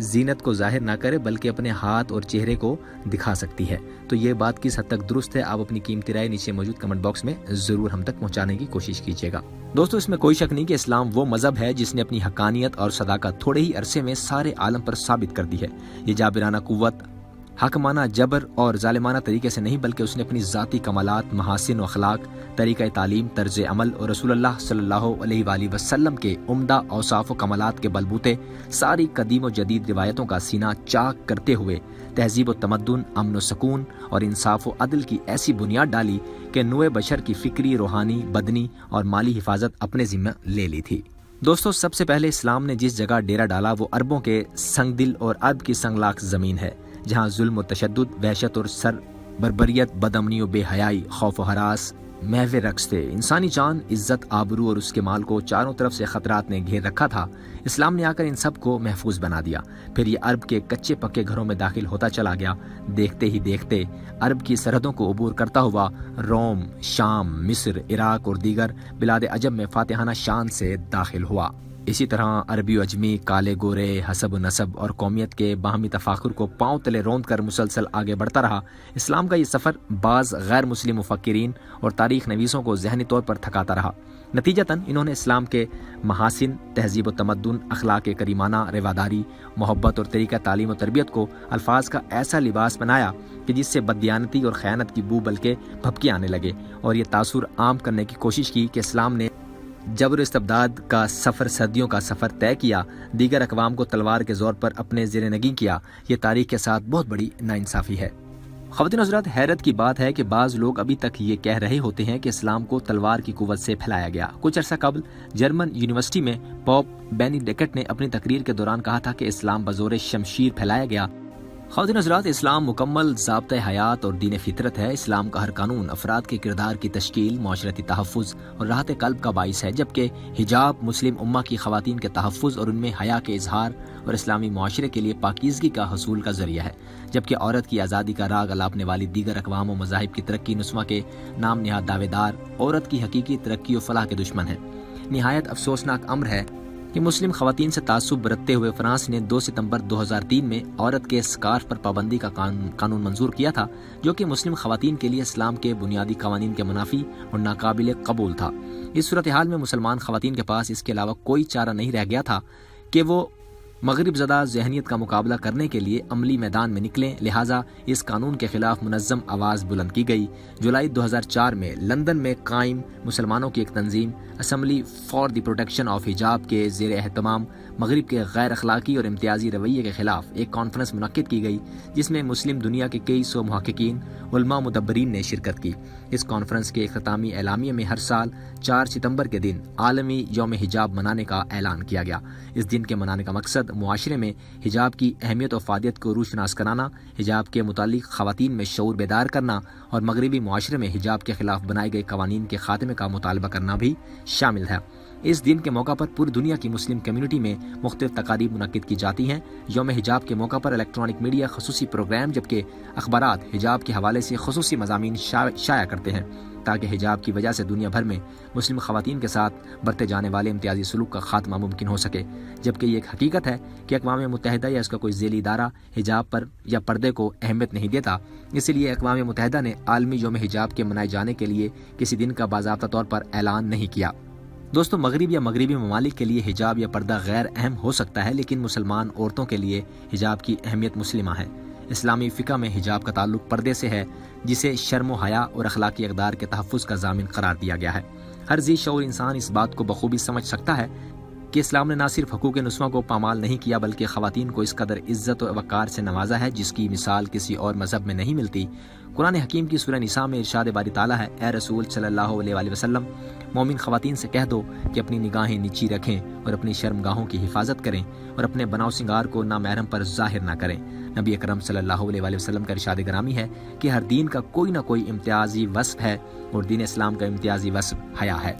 زینت کو ظاہر نہ کرے بلکہ اپنے ہاتھ اور چہرے کو دکھا سکتی ہے۔ تو یہ بات کس حد تک درست ہے، آپ اپنی قیمتی رائے نیچے موجود کمنٹ باکس میں ضرور ہم تک پہنچانے کی کوشش کیجیے گا۔ دوستو اس میں کوئی شک نہیں کہ اسلام وہ مذہب ہے جس نے اپنی حقانیت اور صداقت تھوڑے ہی عرصے میں سارے عالم پر ثابت کر دی ہے۔ یہ جابرانہ قوت، حاکمانہ جبر اور ظالمانہ طریقے سے نہیں، بلکہ اس نے اپنی ذاتی کمالات، محاسن و اخلاق، طریقہ تعلیم، طرز عمل اور رسول اللہ صلی اللہ علیہ وآلہ وسلم کے عمدہ اوصاف و کمالات کے بلبوتے ساری قدیم و جدید روایتوں کا سینہ چاک کرتے ہوئے تہذیب و تمدن، امن و سکون اور انصاف و عدل کی ایسی بنیاد ڈالی کہ نوع بشر کی فکری، روحانی، بدنی اور مالی حفاظت اپنے ذمہ لے لی تھی۔ دوستو سب سے پہلے اسلام نے جس جگہ ڈیرا ڈالا وہ عربوں کے سنگ دل اور عرب کی سنگلاخ زمین ہے، جہاں ظلم و تشدد، وحشت اور سر بربریت، بدامنی و بے حیائی، خوف و ہراس محو رقص تھے۔ انسانی جان، عزت، آبرو اور اس کے مال کو چاروں طرف سے خطرات نے گھیر رکھا تھا۔ اسلام نے آ کر ان سب کو محفوظ بنا دیا۔ پھر یہ عرب کے کچے پکے گھروں میں داخل ہوتا چلا گیا۔ دیکھتے ہی دیکھتے عرب کی سرحدوں کو عبور کرتا ہوا روم، شام، مصر، عراق اور دیگر بلاد عجم میں فاتحانہ شان سے داخل ہوا۔ اسی طرح عربی و اجمی، کالے گورے، حسب و نسب اور قومیت کے باہمی تفاخر کو پاؤں تلے روند کر مسلسل آگے بڑھتا رہا۔ اسلام کا یہ سفر بعض غیر مسلم مفکرین اور تاریخ نویسوں کو ذہنی طور پر تھکاتا رہا۔ نتیجتاً انہوں نے اسلام کے محاسن، تہذیب و تمدن، اخلاق کریمانہ، رواداری، محبت اور طریقہ تعلیم و تربیت کو الفاظ کا ایسا لباس بنایا کہ جس سے بددیانتی اور خیانت کی بو بلکہ بھبکے آنے لگے، اور یہ تاثر عام کرنے کی کوشش کی کہ اسلام نے جبر استبداد کا سفر، صدیوں کا سفر طے کیا، دیگر اقوام کو تلوار کے زور پر اپنے زیر نگین کیا۔ یہ تاریخ کے ساتھ بہت بڑی ناانصافی ہے۔ خواتین و حضرات، حیرت کی بات ہے کہ بعض لوگ ابھی تک یہ کہہ رہے ہوتے ہیں کہ اسلام کو تلوار کی قوت سے پھیلایا گیا۔ کچھ عرصہ قبل جرمن یونیورسٹی میں پوپ بینیڈکٹ نے اپنی تقریر کے دوران کہا تھا کہ اسلام بزور شمشیر پھیلایا گیا۔ خواتین و حضرات، اسلام مکمل ضابطۂ حیات اور دین فطرت ہے۔ اسلام کا ہر قانون افراد کے کردار کی تشکیل، معاشرتی تحفظ اور راحت قلب کا باعث ہے، جبکہ حجاب مسلم امہ کی خواتین کے تحفظ اور ان میں حیا کے اظہار اور اسلامی معاشرے کے لیے پاکیزگی کا حصول کا ذریعہ ہے، جبکہ عورت کی آزادی کا راگ الاپنے والی دیگر اقوام و مذاہب کی ترقی نسواں کے نام نہاد دعوے دار عورت کی حقیقی ترقی و فلاح کے دشمن ہیں۔ نہایت افسوسناک امر ہے کہ مسلم خواتین سے تعصب برتتے ہوئے فرانس نے 2 ستمبر 2003 میں عورت کے اسکارف پر پابندی کا قانون منظور کیا تھا، جو کہ مسلم خواتین کے لیے اسلام کے بنیادی قوانین کے منافی اور ناقابل قبول تھا۔ اس صورتحال میں مسلمان خواتین کے پاس اس کے علاوہ کوئی چارہ نہیں رہ گیا تھا کہ وہ مغرب زدہ ذہنیت کا مقابلہ کرنے کے لیے عملی میدان میں نکلیں، لہٰذا اس قانون کے خلاف منظم آواز بلند کی گئی۔ جولائی 2004 میں لندن میں قائم مسلمانوں کی ایک تنظیم assembly for the protection of حجاب کے زیر اہتمام مغرب کے غیر اخلاقی اور امتیازی رویے کے خلاف ایک کانفرنس منعقد کی گئی، جس میں مسلم دنیا کے کئی سو محققین، علماء، مدبرین نے شرکت کی۔ اس کانفرنس کے اختتامی اعلامیے میں ہر سال 4 ستمبر کے دن عالمی یوم حجاب منانے کا اعلان کیا گیا۔ اس دن کے منانے کا مقصد معاشرے میں حجاب کی اہمیت و فائدیت کو روشناس کرانا، حجاب کے متعلق خواتین میں شعور بیدار کرنا اور مغربی معاشرے میں حجاب کے خلاف بنائے گئے قوانین کے خاتمے کا مطالبہ کرنا بھی شامل ہے۔ اس دن کے موقع پر پوری دنیا کی مسلم کمیونٹی میں مختلف تقاریب منعقد کی جاتی ہیں۔ یوم حجاب کے موقع پر الیکٹرانک میڈیا خصوصی پروگرام جبکہ اخبارات حجاب کے حوالے سے خصوصی مضامین شائع کرتے ہیں، تاکہ حجاب کی وجہ سے دنیا بھر میں مسلم خواتین کے ساتھ برتے جانے والے امتیازی سلوک کا خاتمہ ممکن ہو سکے، جبکہ یہ ایک حقیقت ہے کہ اقوام متحدہ یا اس کا کوئی ذیلی ادارہ حجاب پر یا پردے کو اہمیت نہیں دیتا۔ اس لیے اقوام متحدہ نے عالمی یوم حجاب کے منائے جانے کے لیے کسی دن کا باضابطہ طور پر اعلان نہیں کیا۔ دوستو، مغرب یا مغربی ممالک کے لیے حجاب یا پردہ غیر اہم ہو سکتا ہے، لیکن مسلمان عورتوں کے لیے حجاب کی اہمیت مسلمہ ہے۔ اسلامی فقہ میں حجاب کا تعلق پردے سے ہے، جسے شرم و حیا اور اخلاقی اقدار کے تحفظ کا ضامن قرار دیا گیا ہے۔ ہر ذی شعور انسان اس بات کو بخوبی سمجھ سکتا ہے کہ اسلام نے نہ صرف حقوق نسواں کو پامال نہیں کیا بلکہ خواتین کو اس قدر عزت و وقار سے نوازا ہے جس کی مثال کسی اور مذہب میں نہیں ملتی۔ قرآن حکیم کی سورہ نساء میں ارشاد باری تعالیٰ ہے، اے رسول صلی اللہ علیہ وآلہ وسلم، مومن خواتین سے کہہ دو کہ اپنی نگاہیں نیچی رکھیں اور اپنی شرمگاہوں کی حفاظت کریں اور اپنے بناؤ سنگار کو نامحرم پر ظاہر نہ کریں۔ نبی اکرم صلی اللہ علیہ وآلہ وسلم کا ارشاد گرامی ہے کہ ہر دین کا کوئی نہ کوئی امتیازی وصف ہے اور دین اسلام کا امتیازی وصف حیا ہے۔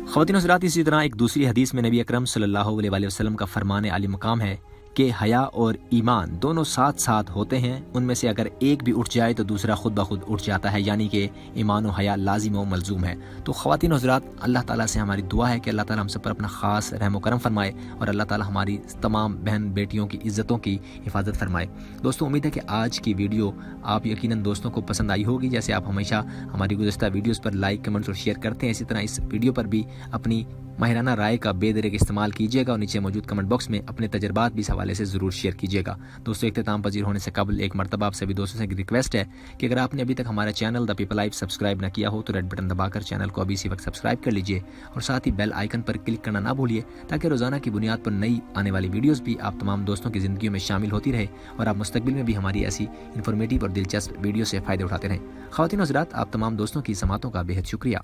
خواتین و حضرات، اسی طرح ایک دوسری حدیث میں نبی اکرم صلی اللہ علیہ وآلہ وسلم کا فرمان عالی مقام ہے کہ حیا اور ایمان دونوں ساتھ ساتھ ہوتے ہیں، ان میں سے اگر ایک بھی اٹھ جائے تو دوسرا خود بخود اٹھ جاتا ہے، یعنی کہ ایمان و حیا لازم و ملزوم ہے۔ تو خواتین و حضرات، اللہ تعالیٰ سے ہماری دعا ہے کہ اللہ تعالیٰ ہم سب پر اپنا خاص رحم و کرم فرمائے اور اللہ تعالیٰ ہماری تمام بہن بیٹیوں کی عزتوں کی حفاظت فرمائے۔ دوستوں، امید ہے کہ آج کی ویڈیو آپ یقیناً دوستوں کو پسند آئی ہوگی، جیسے آپ ہمیشہ ہماری گزشتہ ویڈیوز پر لائک، کمنٹس اور شیئر کرتے ہیں، اسی طرح اس ویڈیو پر بھی اپنی ماہرانہ رائے کا بے دریغ استعمال کیجیے گا اور نیچے موجود کمنٹ باکس میں اپنے تجربات بھی اس حوالے سے ضرور شیئر کیجیے گا۔ دوستوں، اختتام پذیر ہونے سے قبل ایک مرتبہ آپ سبھی دوستوں سے ایک ریکویسٹ ہے کہ اگر آپ نے ابھی تک ہمارا channel the people life subscribe نہ کیا ہو تو ریڈ بٹن دبا کر چینل کو ابھی اسی وقت سبسکرائب کر لیجیے اور ساتھ ہی بیل آئیکن پر کلک کرنا نہ بھولیے، تاکہ روزانہ کی بنیاد پر نئی آنے والی ویڈیوز بھی آپ تمام دوستوں کی زندگیوں میں شامل ہوتی رہے اور آپ مستقبل میں بھی ہماری ایسی انفارمیٹیو اور دلچسپ ویڈیو سے فائدے اٹھاتے رہیں۔ خواتین و حضرات، آپ تمام دوستوں کی سماعتوں کا بے حد شکریہ۔